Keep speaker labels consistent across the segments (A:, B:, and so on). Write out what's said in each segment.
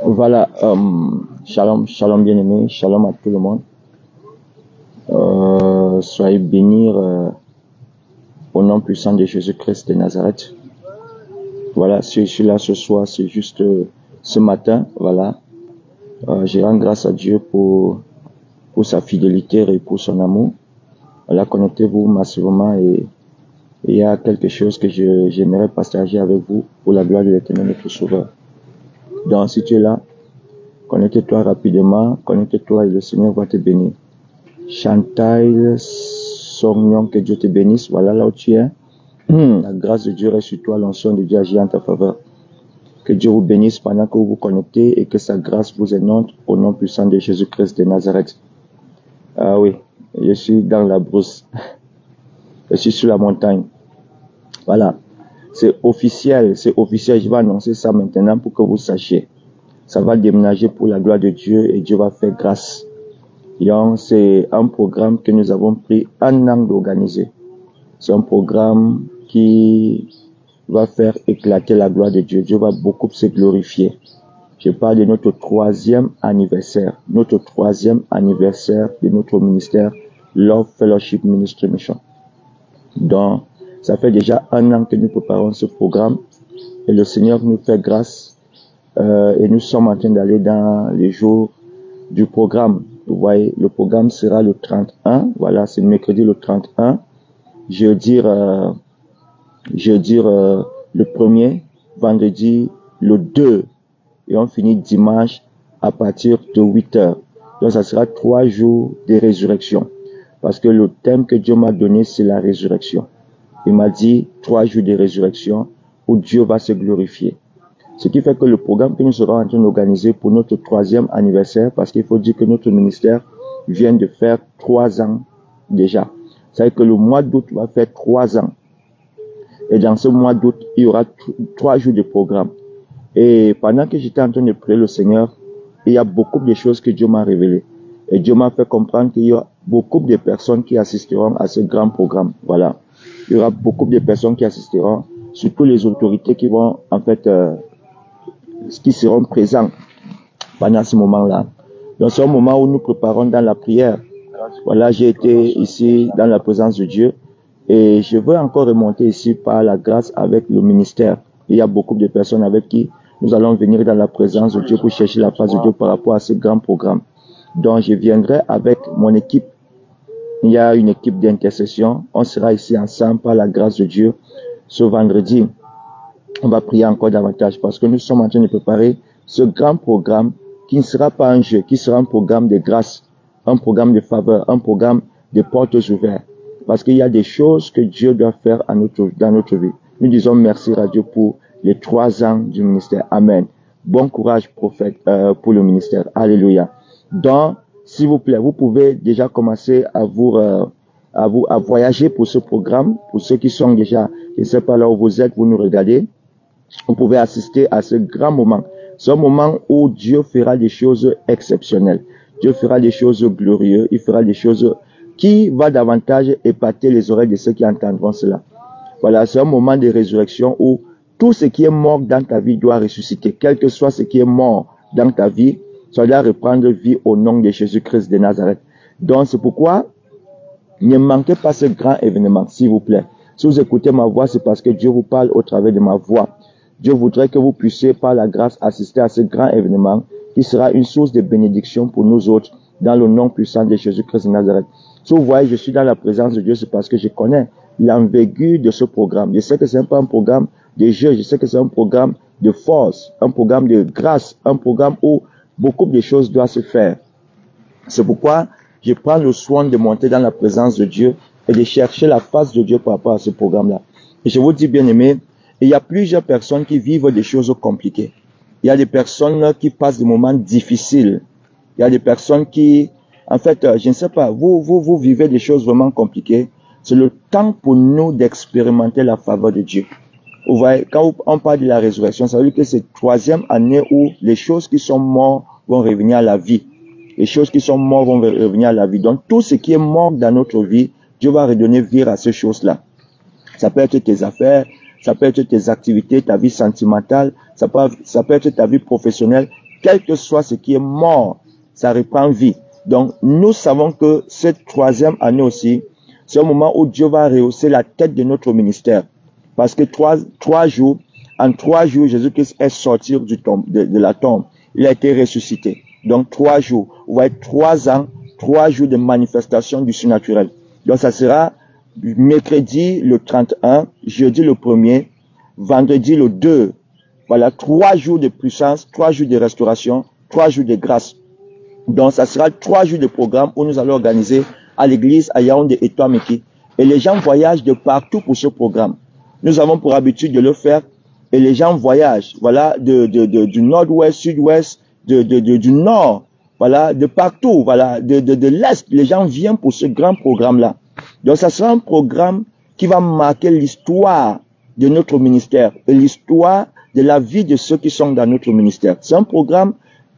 A: Voilà, shalom, shalom bien-aimé, shalom à tout le monde. Soyez bénis au nom puissant de Jésus-Christ de Nazareth. Voilà, si je suis là ce soir, c'est juste ce matin, voilà. Je rends grâce à Dieu pour sa fidélité et pour son amour. Voilà, connectez-vous massivement et il y a quelque chose que j'aimerais partager avec vous pour la gloire de l'Éternel notre Sauveur. Donc, si tu es là, connecte-toi rapidement, connecte-toi et le Seigneur va te bénir. Chantal Sognon, que Dieu te bénisse. Voilà là où tu es. La grâce de Dieu reste sur toi, l'onction de Dieu agit en ta faveur. Que Dieu vous bénisse pendant que vous vous connectez et que sa grâce vous inonde au nom puissant de Jésus-Christ de Nazareth. Ah oui, je suis dans la brousse. Je suis sur la montagne. Voilà. C'est officiel. Je vais annoncer ça maintenant pour que vous sachiez. Ça va déménager pour la gloire de Dieu et Dieu va faire grâce. C'est un programme que nous avons pris un an d'organiser. C'est un programme qui va faire éclater la gloire de Dieu. Dieu va beaucoup se glorifier. Je parle de notre troisième anniversaire de notre ministère, Love Fellowship Ministry Mission. Donc, ça fait déjà un an que nous préparons ce programme et le Seigneur nous fait grâce et nous sommes en train d'aller dans les jours du programme. Vous voyez, le programme sera le 31. Voilà, c'est mercredi le 31. Jeudi le 1er. Vendredi le 2. Et on finit dimanche à partir de 8 heures. Donc, ça sera 3 jours de résurrection. Parce que le thème que Dieu m'a donné, c'est la résurrection. Il m'a dit 3 jours de résurrection où Dieu va se glorifier. Ce qui fait que le programme que nous serons en train d'organiser pour notre 3e anniversaire, parce qu'il faut dire que notre ministère vient de faire 3 ans déjà. Ça veut dire que le mois d'août va faire 3 ans. Et dans ce mois d'août, il y aura 3 jours de programme. Et pendant que j'étais en train de prier le Seigneur, il y a beaucoup de choses que Dieu m'a révélées. Et Dieu m'a fait comprendre qu'il y a beaucoup de personnes qui assisteront à ce grand programme. Voilà. Il y aura beaucoup de personnes qui assisteront, surtout les autorités qui vont, en fait, qui seront présents pendant ce moment-là. Donc, c'est un moment où nous préparons dans la prière. Voilà, j'ai été ici dans la présence de Dieu et je veux encore remonter ici par la grâce avec le ministère. Il y a beaucoup de personnes avec qui nous allons venir dans la présence de Dieu pour chercher la face de Dieu par rapport à ce grand programme. Donc, je viendrai avec mon équipe. Il y a une équipe d'intercession. On sera ici ensemble par la grâce de Dieu ce vendredi. On va prier encore davantage parce que nous sommes en train de préparer ce grand programme qui ne sera pas un jeu, qui sera un programme de grâce, un programme de faveur, un programme de portes ouvertes. Parce qu'il y a des choses que Dieu doit faire dans notre vie. Nous disons merci à Dieu pour les 3 ans du ministère. Amen. Bon courage, prophète, pour le ministère. Alléluia. Donc, s'il vous plaît, vous pouvez déjà commencer à voyager pour ce programme. Pour ceux qui sont déjà, je ne sais pas là où vous êtes, vous nous regardez. Vous pouvez assister à ce grand moment. C'est un moment où Dieu fera des choses exceptionnelles. Dieu fera des choses glorieuses. Il fera des choses qui va davantage épater les oreilles de ceux qui entendront cela. Voilà, c'est un moment de résurrection où tout ce qui est mort dans ta vie doit ressusciter. Quel que soit ce qui est mort dans ta vie, ça doit reprendre vie au nom de Jésus-Christ de Nazareth. Donc, c'est pourquoi ne manquez pas ce grand événement, s'il vous plaît. Si vous écoutez ma voix, c'est parce que Dieu vous parle au travers de ma voix. Dieu voudrait que vous puissiez, par la grâce, assister à ce grand événement qui sera une source de bénédiction pour nous autres dans le nom puissant de Jésus-Christ de Nazareth. Si vous voyez, je suis dans la présence de Dieu, c'est parce que je connais l'envergure de ce programme. Je sais que ce n'est pas un programme de jeu, je sais que c'est un programme de force, un programme de grâce, un programme où beaucoup de choses doivent se faire. C'est pourquoi je prends le soin de monter dans la présence de Dieu et de chercher la face de Dieu par rapport à ce programme-là. Et je vous dis, bien aimé, il y a plusieurs personnes qui vivent des choses compliquées. Il y a des personnes qui passent des moments difficiles. Il y a des personnes qui, en fait, je ne sais pas, vous vivez des choses vraiment compliquées. C'est le temps pour nous d'expérimenter la faveur de Dieu. Vous voyez, quand on parle de la résurrection, ça veut dire que c'est 3e année où les choses qui sont mortes vont revenir à la vie. Les choses qui sont mortes vont revenir à la vie. Donc, tout ce qui est mort dans notre vie, Dieu va redonner vie à ces choses-là. Ça peut être tes affaires, ça peut être tes activités, ta vie sentimentale, ça peut être ta vie professionnelle. quel que soit ce qui est mort, ça reprend vie. Donc, nous savons que cette 3e année aussi, c'est un moment où Dieu va rehausser la tête de notre ministère. Parce que en 3 jours, Jésus-Christ est sorti de la tombe. Il a été ressuscité. Donc, 3 jours. Vous voyez, 3 ans, 3 jours de manifestation du surnaturel. Donc, ça sera mercredi le 31, jeudi le 1er, vendredi le 2. Voilà, 3 jours de puissance, 3 jours de restauration, 3 jours de grâce. Donc, ça sera 3 jours de programme où nous allons organiser à l'église à Yaoundé et Toameki. Et les gens voyagent de partout pour ce programme. Nous avons pour habitude de le faire. Et les gens voyagent, voilà, du nord-ouest, sud-ouest, du nord, voilà, de partout, voilà, de l'est. Les gens viennent pour ce grand programme-là. Donc, ça sera un programme qui va marquer l'histoire de notre ministère et l'histoire de la vie de ceux qui sont dans notre ministère. C'est un programme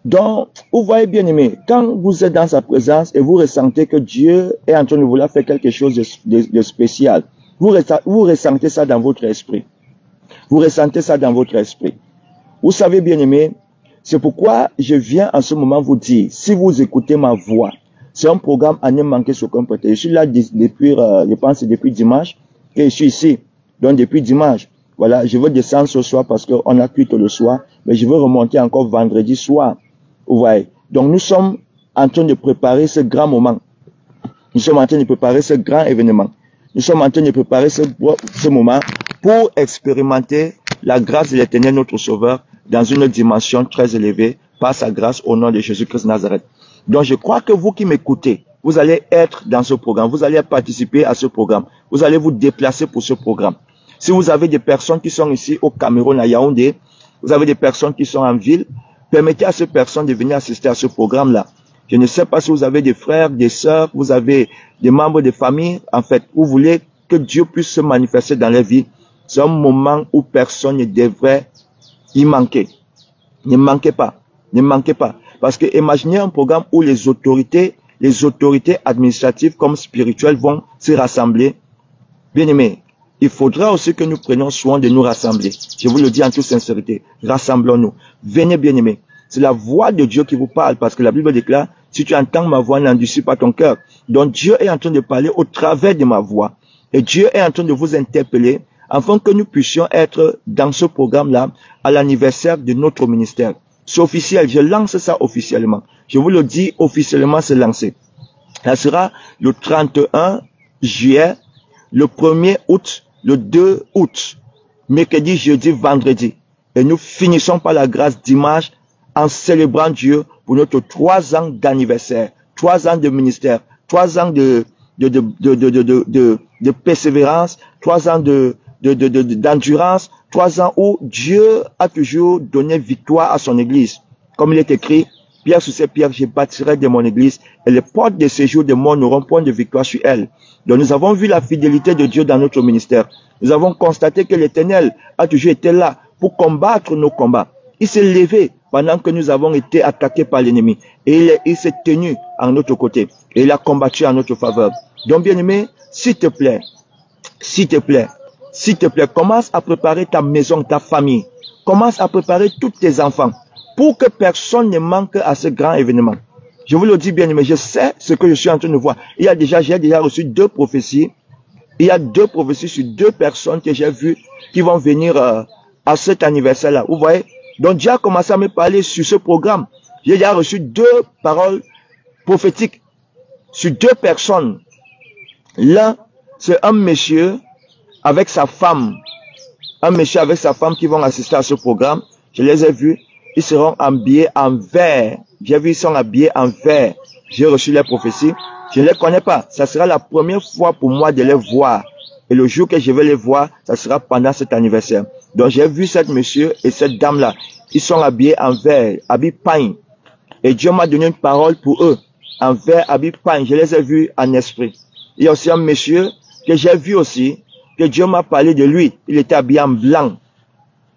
A: dont, vous voyez bien aimé, quand vous êtes dans sa présence et vous ressentez que Dieu est en train de vouloir faire quelque chose de spécial, vous ressentez ça dans votre esprit. Vous ressentez ça dans votre esprit. Vous savez bien aimé, c'est pourquoi je viens en ce moment vous dire, si vous écoutez ma voix, c'est un programme à ne manquer sur aucun prétexte. Je suis là depuis, je pense depuis dimanche, et je suis ici. Donc depuis dimanche, voilà, je veux descendre ce soir parce qu'on a cuite le soir, mais je veux remonter encore vendredi soir. Vous voyez. Donc nous sommes en train de préparer ce grand moment. Nous sommes en train de préparer ce grand événement. Nous sommes en train de préparer ce moment pour expérimenter la grâce de l'Éternel, notre Sauveur, dans une dimension très élevée, par sa grâce au nom de Jésus-Christ de Nazareth. Donc je crois que vous qui m'écoutez, vous allez être dans ce programme, vous allez participer à ce programme, vous allez vous déplacer pour ce programme. Si vous avez des personnes qui sont ici au Cameroun, à Yaoundé, vous avez des personnes qui sont en ville, permettez à ces personnes de venir assister à ce programme-là. Je ne sais pas si vous avez des frères, des sœurs, vous avez des membres de famille, en fait, vous voulez que Dieu puisse se manifester dans leur vie. C'est un moment où personne ne devrait y manquer. Ne manquez pas. Ne manquez pas. Parce que imaginez un programme où les autorités administratives comme spirituelles vont se rassembler. Bien aimé, il faudra aussi que nous prenions soin de nous rassembler. Je vous le dis en toute sincérité. Rassemblons-nous. Venez bien aimé. C'est la voix de Dieu qui vous parle parce que la Bible déclare, si tu entends ma voix, n'endurcis pas ton cœur. Donc Dieu est en train de parler au travers de ma voix. Et Dieu est en train de vous interpeller afin que nous puissions être dans ce programme-là à l'anniversaire de notre ministère. C'est officiel, je lance ça officiellement. Je vous le dis officiellement, c'est lancé. Ça sera le 31 juillet, le 1er août, le 2 août, mercredi, jeudi, vendredi. Et nous finissons par la grâce dimanche en célébrant Dieu pour notre 3 ans d'anniversaire, 3 ans de ministère, 3 ans de persévérance, 3 ans d'endurance, 3 ans où Dieu a toujours donné victoire à son église. Comme il est écrit, Pierre sur ces pierres, je bâtirai de mon église et les portes de séjour de mort n'auront point de victoire sur elle. Donc nous avons vu la fidélité de Dieu dans notre ministère. Nous avons constaté que l'Éternel a toujours été là pour combattre nos combats. Il s'est levé pendant que nous avons été attaqués par l'ennemi. Et il s'est tenu à notre côté. Et il a combattu en notre faveur. Donc bien aimé, s'il te plaît, commence à préparer ta maison, ta famille. Commence à préparer tous tes enfants pour que personne ne manque à ce grand événement. Je vous le dis bien aimé, je sais ce que je suis en train de voir. J'ai déjà reçu 2 prophéties. Il y a 2 prophéties sur 2 personnes que j'ai vues qui vont venir à cet anniversaire-là. Vous voyez? Donc Dieu a commencé à me parler sur ce programme. J'ai déjà reçu 2 paroles prophétiques sur 2 personnes. L'un, c'est un monsieur avec sa femme. Un monsieur avec sa femme qui vont assister à ce programme. Je les ai vus. Ils seront habillés en vert. J'ai vu, ils sont habillés en vert. J'ai reçu les prophéties. Je ne les connais pas. Ça sera la première fois pour moi de les voir. Et le jour que je vais les voir, ça sera pendant cet anniversaire. Donc j'ai vu cet monsieur et cette dame-là. Ils sont habillés en vert, habillés pain. Et Dieu m'a donné une parole pour eux. En vert, habillés pain. Je les ai vus en esprit. Il y a aussi un monsieur que j'ai vu aussi, que Dieu m'a parlé de lui. Il était habillé en blanc,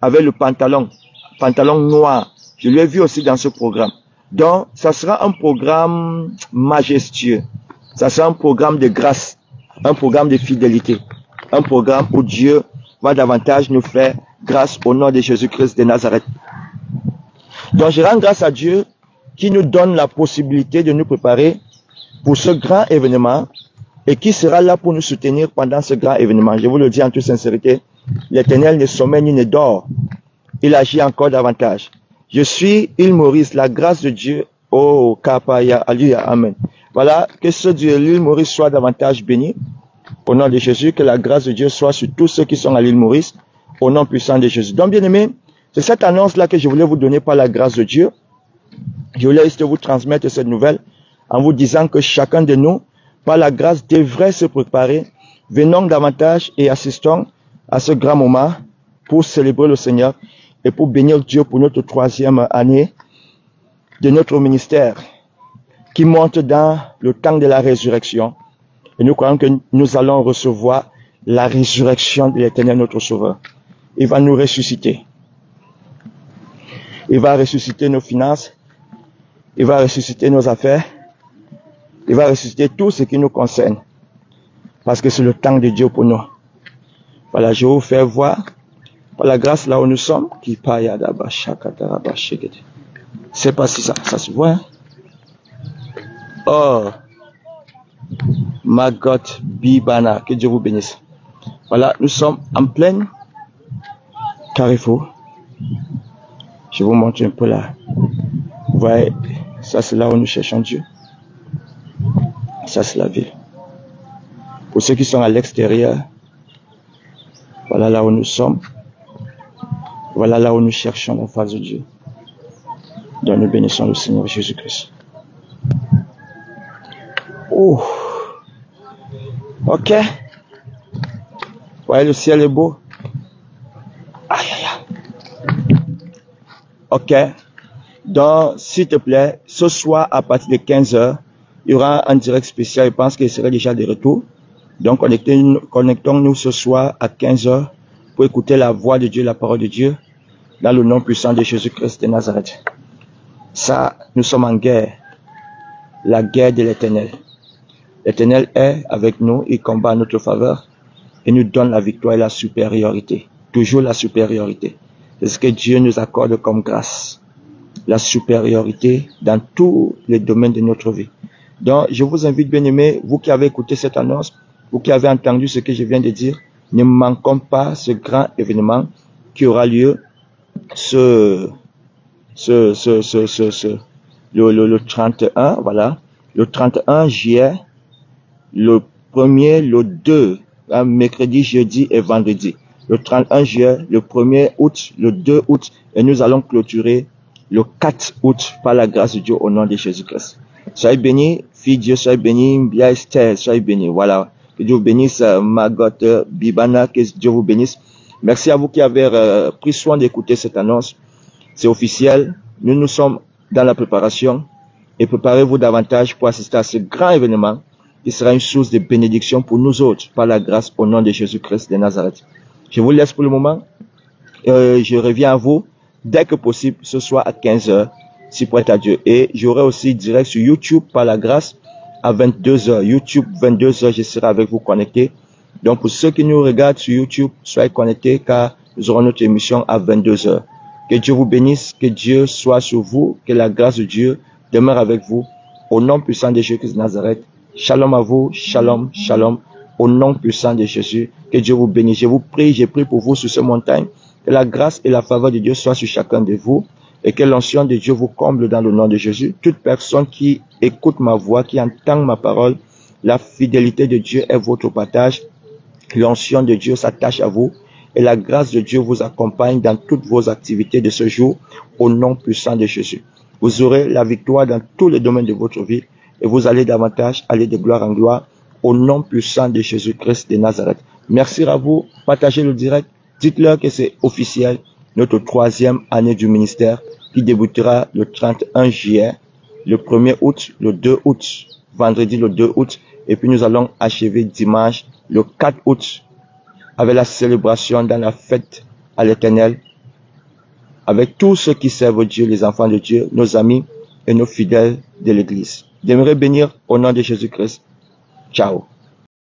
A: avec le pantalon noir. Je l'ai vu aussi dans ce programme. Donc, ça sera un programme majestueux. Ça sera un programme de grâce, un programme de fidélité, un programme où Dieu va davantage nous faire grâce au nom de Jésus-Christ de Nazareth. Donc je rends grâce à Dieu qui nous donne la possibilité de nous préparer pour ce grand événement et qui sera là pour nous soutenir pendant ce grand événement. Je vous le dis en toute sincérité, l'Éternel ne sommeille ni ne dort. Il agit encore davantage. Je suis Île Maurice, la grâce de Dieu. Oh, Kapaya, Alléluia, Amen. Voilà, que ce Dieu, l'île Maurice soit davantage béni. Au nom de Jésus, que la grâce de Dieu soit sur tous ceux qui sont à l'île Maurice. Au nom puissant de Jésus. Donc, bien aimé, c'est cette annonce-là que je voulais vous donner par la grâce de Dieu. Je voulais juste vous transmettre cette nouvelle en vous disant que chacun de nous, par la grâce, devrait se préparer. Venons davantage et assistons à ce grand moment pour célébrer le Seigneur et pour bénir Dieu pour notre 3e année de notre ministère qui monte dans le temps de la résurrection. Et nous croyons que nous allons recevoir la résurrection de l'Éternel, notre Sauveur. Il va nous ressusciter. Il va ressusciter nos finances. Il va ressusciter nos affaires. Il va ressusciter tout ce qui nous concerne. Parce que c'est le temps de Dieu pour nous. Voilà, je vais vous faire voir, par la grâce là où nous sommes, c'est pas si ça se voit. Hein? Oh, Magot Bibana, que Dieu vous bénisse. Voilà, nous sommes en pleine carrefour. Je vous montre un peu là. Vous voyez, ça c'est là où nous cherchons Dieu. Ça c'est la ville. Pour ceux qui sont à l'extérieur, voilà là où nous sommes. Voilà là où nous cherchons la face de Dieu. Donc nous bénissons le Seigneur Jésus-Christ. Oh. Ok. Ouais, le ciel est beau. Aïe, aïe, aïe. Ok. Donc, s'il te plaît, ce soir, à partir de 15h, il y aura un direct spécial. Je pense qu'il serait déjà de retour. Donc, connectons-nous ce soir à 15h pour écouter la voix de Dieu, la parole de Dieu, dans le nom puissant de Jésus-Christ de Nazareth. Ça, nous sommes en guerre. La guerre de l'Éternel. L'Éternel est avec nous, il combat en notre faveur et nous donne la victoire et la supériorité. Toujours la supériorité. C'est ce que Dieu nous accorde comme grâce. La supériorité dans tous les domaines de notre vie. Donc, je vous invite, bien-aimés, vous qui avez écouté cette annonce, vous qui avez entendu ce que je viens de dire, ne manquons pas ce grand événement qui aura lieu le 31, voilà, le 31 juillet, le 1er, le 2, mercredi, jeudi et vendredi. Le 31 juillet, le 1er août, le 2 août, et nous allons clôturer le 4 août par la grâce de Dieu au nom de Jésus-Christ. Soyez bénis, fille Dieu, soyez bénis, bien Esther, soyez bénis. Voilà. Que Dieu vous bénisse, Magot Bibana, que Dieu vous bénisse. Merci à vous qui avez pris soin d'écouter cette annonce. C'est officiel. Nous sommes dans la préparation et préparez-vous davantage pour assister à ce grand événement qui sera une source de bénédiction pour nous autres par la grâce au nom de Jésus-Christ de Nazareth. Je vous laisse pour le moment. Je reviens à vous dès que possible ce soir à 15h, si prête à Dieu. Et j'aurai aussi direct sur YouTube par la grâce à 22h. YouTube, 22h, je serai avec vous connecté. Donc pour ceux qui nous regardent sur YouTube, soyez connectés car nous aurons notre émission à 22h. Que Dieu vous bénisse, que Dieu soit sur vous, que la grâce de Dieu demeure avec vous. Au nom puissant de Jésus de Nazareth. Shalom à vous, shalom, shalom. Au nom puissant de Jésus, que Dieu vous bénisse. Je vous prie, j'ai prié pour vous sur cette montagne. Que la grâce et la faveur de Dieu soient sur chacun de vous et que l'onction de Dieu vous comble dans le nom de Jésus. Toute personne qui écoute ma voix, qui entend ma parole, la fidélité de Dieu est votre partage. L'onction de Dieu s'attache à vous et la grâce de Dieu vous accompagne dans toutes vos activités de ce jour au nom puissant de Jésus. Vous aurez la victoire dans tous les domaines de votre vie et vous allez davantage aller de gloire en gloire au nom puissant de Jésus-Christ de Nazareth. Merci à vous. Partagez le direct. Dites-leur que c'est officiel, notre 3e année du ministère qui débutera le 31 juillet, le 1er août, le 2 août, vendredi le 2 août, et puis nous allons achever dimanche le 4 août avec la célébration dans la fête à l'Éternel, avec tous ceux qui servent Dieu, les enfants de Dieu, nos amis et nos fidèles de l'Église. J'aimerais bénir au nom de Jésus-Christ. Ciao.